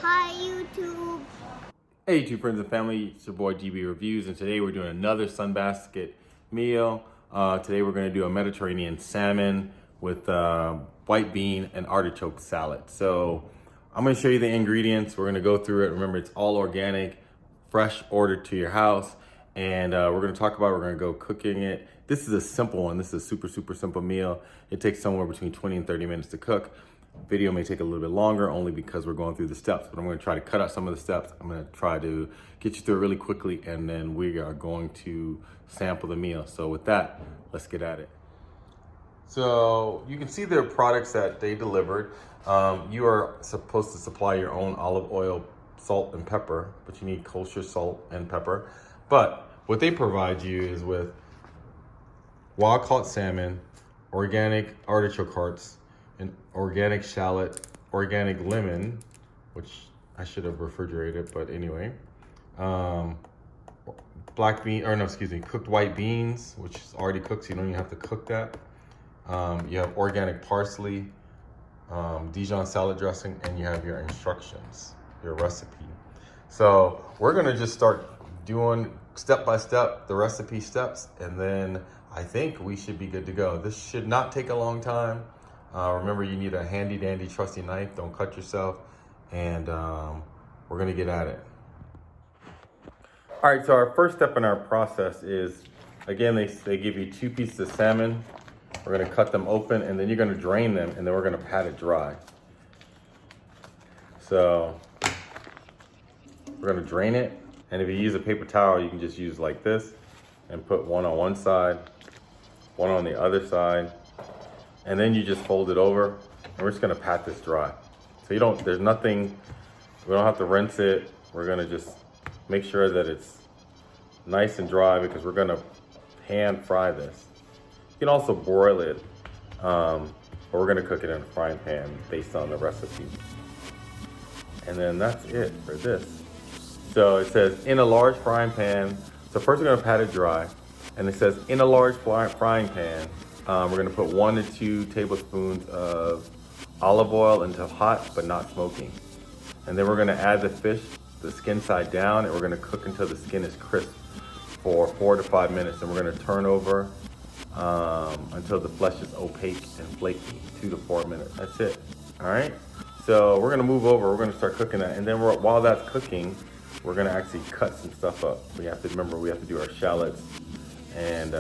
Hi, YouTube. Hey YouTube friends and family, it's your boy GB Reviews, and today we're doing another Sunbasket meal. Today we're going to do a Mediterranean salmon with white bean and artichoke salad. So I'm going to show you the ingredients. We're going to go through it. Remember, it's all organic, fresh, ordered to your house. And we're going to talk about, we're going to go cooking it. This is a simple one. This is a super simple meal. It takes somewhere between 20 and 30 minutes to cook. Video may take a little bit longer only because we're going through the steps, but I'm going to try to cut out some of the steps. I'm going to try to get you through it really quickly, and then we are going to sample the meal. So with that, let's get at it. So you can see their products that they delivered. You are supposed to supply your own olive oil, salt, and pepper, but you need kosher salt and pepper. But what they provide you is with wild caught salmon, organic artichoke hearts, an organic shallot, organic lemon, which I should have refrigerated, but anyway. Cooked white beans, which is already cooked, so you don't even have to cook that. You have organic parsley, Dijon salad dressing, and you have your instructions, your recipe. So we're gonna just start doing step by step the recipe steps, and then I think we should be good to go. This should not take a long time. Remember, you need a handy dandy trusty knife. Don't cut yourself, and we're gonna get at it. All right, so our first step in our process is, again, they give you 2 pieces of salmon. We're gonna cut them open, and then you're gonna drain them, and then we're gonna pat it dry. So we're gonna drain it, and if you use a paper towel, you can just use like this and put one on one side, one on the other side, and then you just fold it over, and we're just gonna pat this dry. So there's nothing, we don't have to rinse it. We're gonna just make sure that it's nice and dry because we're gonna pan fry this. You can also broil it, but we're gonna cook it in a frying pan based on the recipe. And then that's it for this. So it says in a large frying pan. So first we're gonna pat it dry, and it says in a large frying pan, we're gonna put 1 to 2 tablespoons of olive oil until hot but not smoking. And then we're gonna add the fish, the skin side down, and we're gonna cook until the skin is crisp for 4 to 5 minutes. And we're gonna turn over until the flesh is opaque and flaky, 2 to 4 minutes. That's it, all right? So we're gonna move over, we're gonna start cooking that. And then while that's cooking, we're gonna actually cut some stuff up. We have to do our shallots, and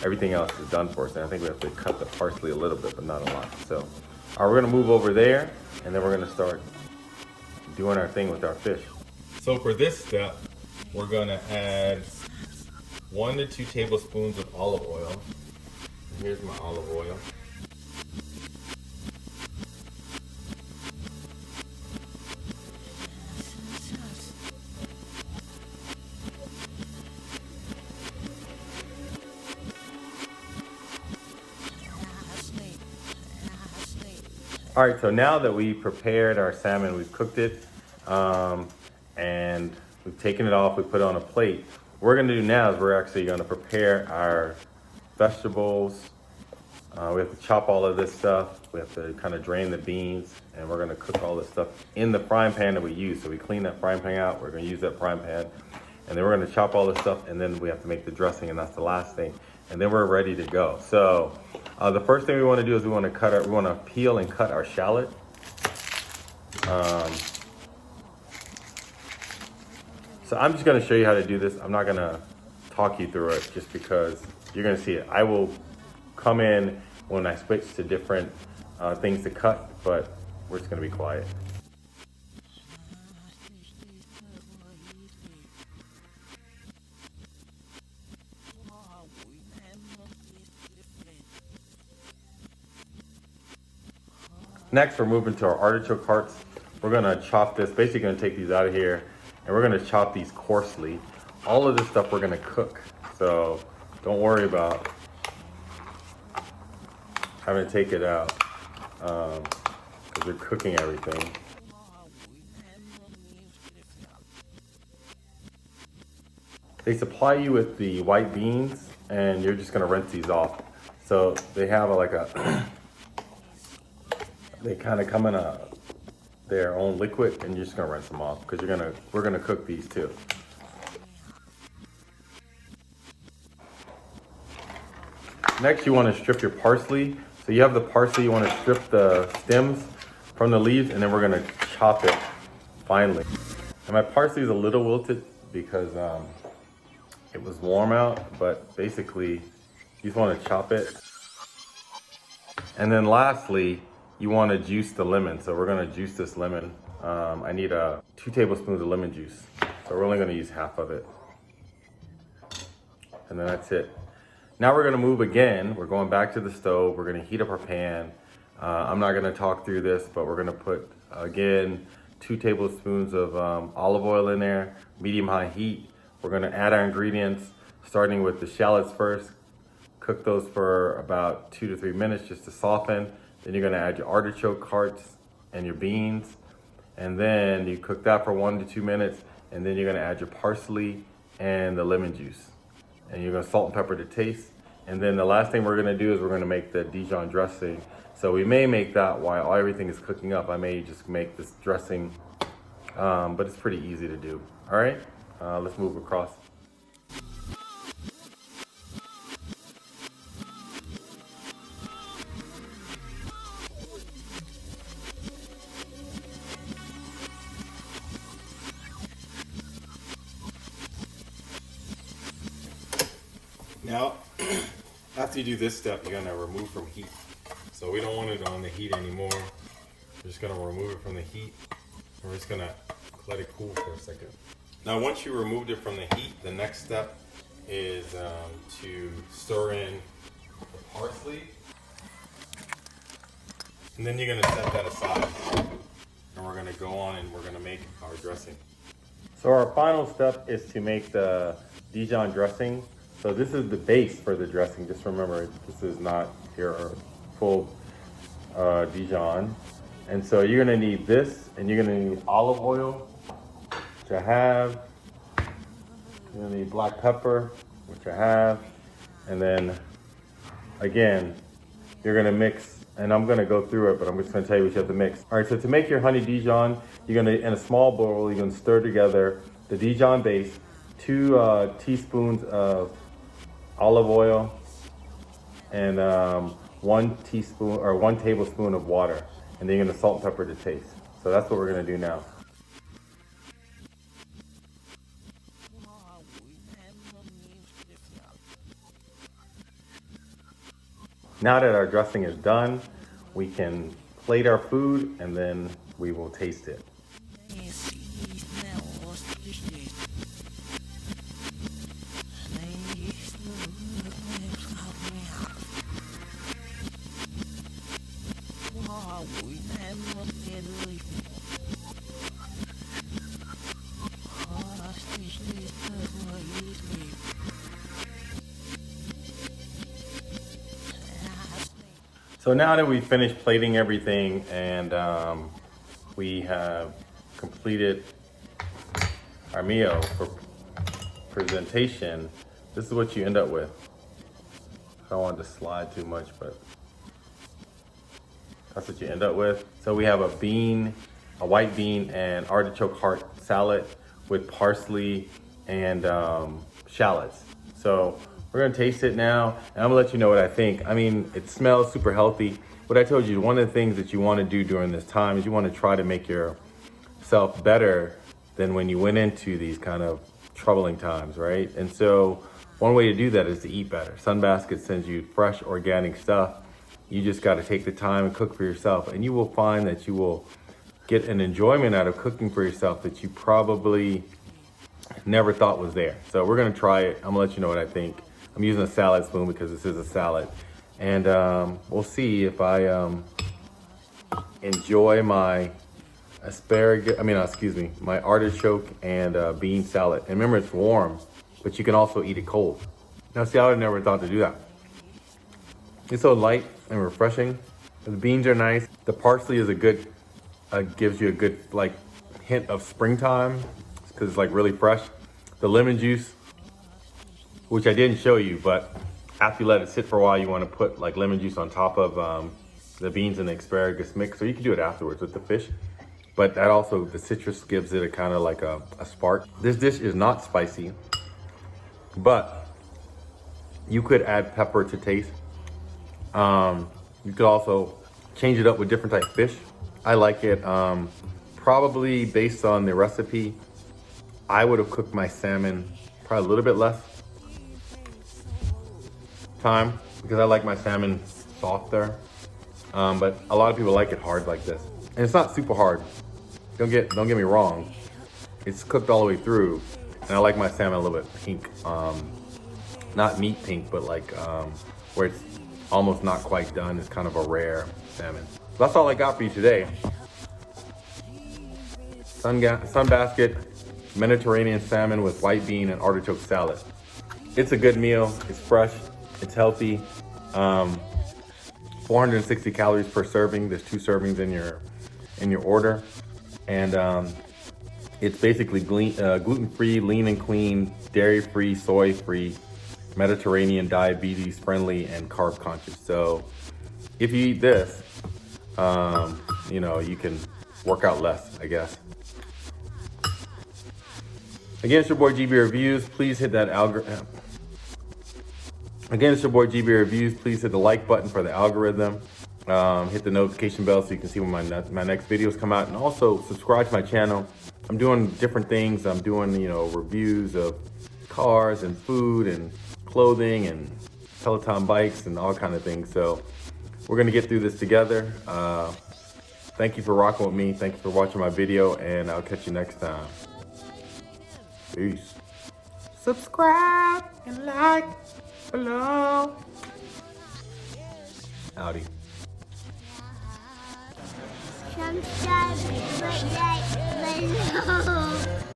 everything else is done for us. And I think we have to cut the parsley a little bit, but not a lot. So, all right, we're gonna move over there, and then we're gonna start doing our thing with our fish. So for this step, we're gonna add 1 to 2 tablespoons of olive oil. And here's my olive oil. All right, so now that we prepared our salmon, we've cooked it, and we've taken it off, we put it on a plate. What we're gonna do now is we're actually gonna prepare our vegetables. We have to chop all of this stuff. We have to kind of drain the beans, and we're gonna cook all this stuff in the frying pan that we use. So we clean that frying pan out, we're gonna use that frying pan, and then we're gonna chop all this stuff, and then we have to make the dressing, and that's the last thing. And then we're ready to go. So the first thing we want to do is we want to peel and cut our shallot. So I'm just going to show you how to do this. I'm not going to talk you through it just because you're going to see it. I will come in when I switch to different things to cut, but we're just going to be quiet. Next, we're moving to our artichoke hearts. We're gonna chop this, basically gonna take these out of here, and we're gonna chop these coarsely. All of this stuff we're gonna cook, so don't worry about having to take it out, because we're cooking everything. They supply you with the white beans, and you're just gonna rinse these off. So they have they kind of come in a their own liquid, and you're just gonna rinse them off because we're gonna cook these too. Next, you want to strip your parsley. So you have the parsley, you want to strip the stems from the leaves, and then we're gonna chop it finely. And my parsley is a little wilted because it was warm out, but basically you just want to chop it. And then lastly, you want to juice the lemon. So we're gonna juice this lemon. I need 2 tablespoons of lemon juice. So we're only gonna use half of it. And then that's it. Now we're gonna move again. We're going back to the stove. We're gonna heat up our pan. I'm not gonna talk through this, but we're gonna put, again, 2 tablespoons of olive oil in there, medium-high heat. We're gonna add our ingredients, starting with the shallots first. Cook those for about 2 to 3 minutes just to soften. Then you're gonna add your artichoke hearts and your beans. And then you cook that for 1 to 2 minutes. And then you're gonna add your parsley and the lemon juice. And you're gonna salt and pepper to taste. And then the last thing we're gonna do is we're gonna make the Dijon dressing. So we may make that while everything is cooking up. I may just make this dressing, but it's pretty easy to do. All right, let's move across. Now, after you do this step, you're gonna remove from heat. So we don't want it on the heat anymore. We're just gonna remove it from the heat. And we're just gonna let it cool for a second. Now, once you removed it from the heat, the next step is to stir in the parsley. And then you're gonna set that aside. And we're gonna go on and we're gonna make our dressing. So our final step is to make the Dijon dressing. So this is the base for the dressing. Just remember, this is not your full Dijon. And so you're gonna need this, and you're gonna need olive oil, which I have. You're gonna need black pepper, which I have. And then, again, you're gonna mix, and I'm gonna go through it, but I'm just gonna tell you what you have to mix. All right, so to make your honey Dijon, you're gonna, in a small bowl, you're gonna stir together the Dijon base, 2 teaspoons of olive oil, and 1 tablespoon of water, and then you're gonna salt and pepper to taste. So that's what we're gonna do now. Now that our dressing is done, we can plate our food and then we will taste it. So now that we've finished plating everything and we have completed our meal for presentation, this is what you end up with. I don't want to slide too much, but that's what you end up with. So we have a white bean and artichoke heart salad with parsley and shallots. So we're gonna taste it now, and I'm gonna let you know what I think. I mean, it smells super healthy. What I told you, one of the things that you wanna do during this time is you wanna try to make yourself better than when you went into these kind of troubling times, right? And so one way to do that is to eat better. Sunbasket sends you fresh, organic stuff. You just gotta take the time and cook for yourself, and you will find that you will get an enjoyment out of cooking for yourself that you probably never thought was there. So we're gonna try it. I'm gonna let you know what I think. I'm using a salad spoon because this is a salad. And we'll see if I enjoy my my artichoke and bean salad. And remember, it's warm, but you can also eat it cold. Now see, I would never thought to do that. It's so light and refreshing. The beans are nice. The parsley is gives you a good like hint of springtime because it's like really fresh. The lemon juice, which I didn't show you, but after you let it sit for a while, you want to put like lemon juice on top of the beans and the asparagus mix. So you can do it afterwards with the fish. but that also, the citrus gives it a kind of like a spark. This dish is not spicy, but you could add pepper to taste. You could also change it up with different type of fish. I like it, probably based on the recipe, I would have cooked my salmon probably a little bit less time because I like my salmon softer. But a lot of people like it hard like this. And it's not super hard. Don't get me wrong. It's cooked all the way through. And I like my salmon a little bit pink. Not meat pink, but like where it's almost not quite done. It's kind of a rare salmon. That's all I got for you today. Sunbasket Mediterranean salmon with white bean and artichoke salad. It's a good meal. It's fresh. It's healthy. 460 calories per serving. There's 2 servings in your order, and it's basically gluten-free, lean and clean, dairy-free, soy-free, Mediterranean, diabetes-friendly, and carb-conscious. So if you eat this, you know, you can work out less, I guess. Again, it's your boy GB Reviews. Please hit that algorithm. Again, it's your boy GB Reviews. Please hit the like button for the algorithm. Hit the notification bell so you can see when my next videos come out. And also subscribe to my channel. I'm doing different things. I'm doing, you know, reviews of cars and food and clothing and Peloton bikes and all kind of things. So we're going to get through this together. Thank you for rocking with me. Thank you for watching my video, and I'll catch you next time. Peace. Subscribe and like below. Howdy. Subscribe, like below.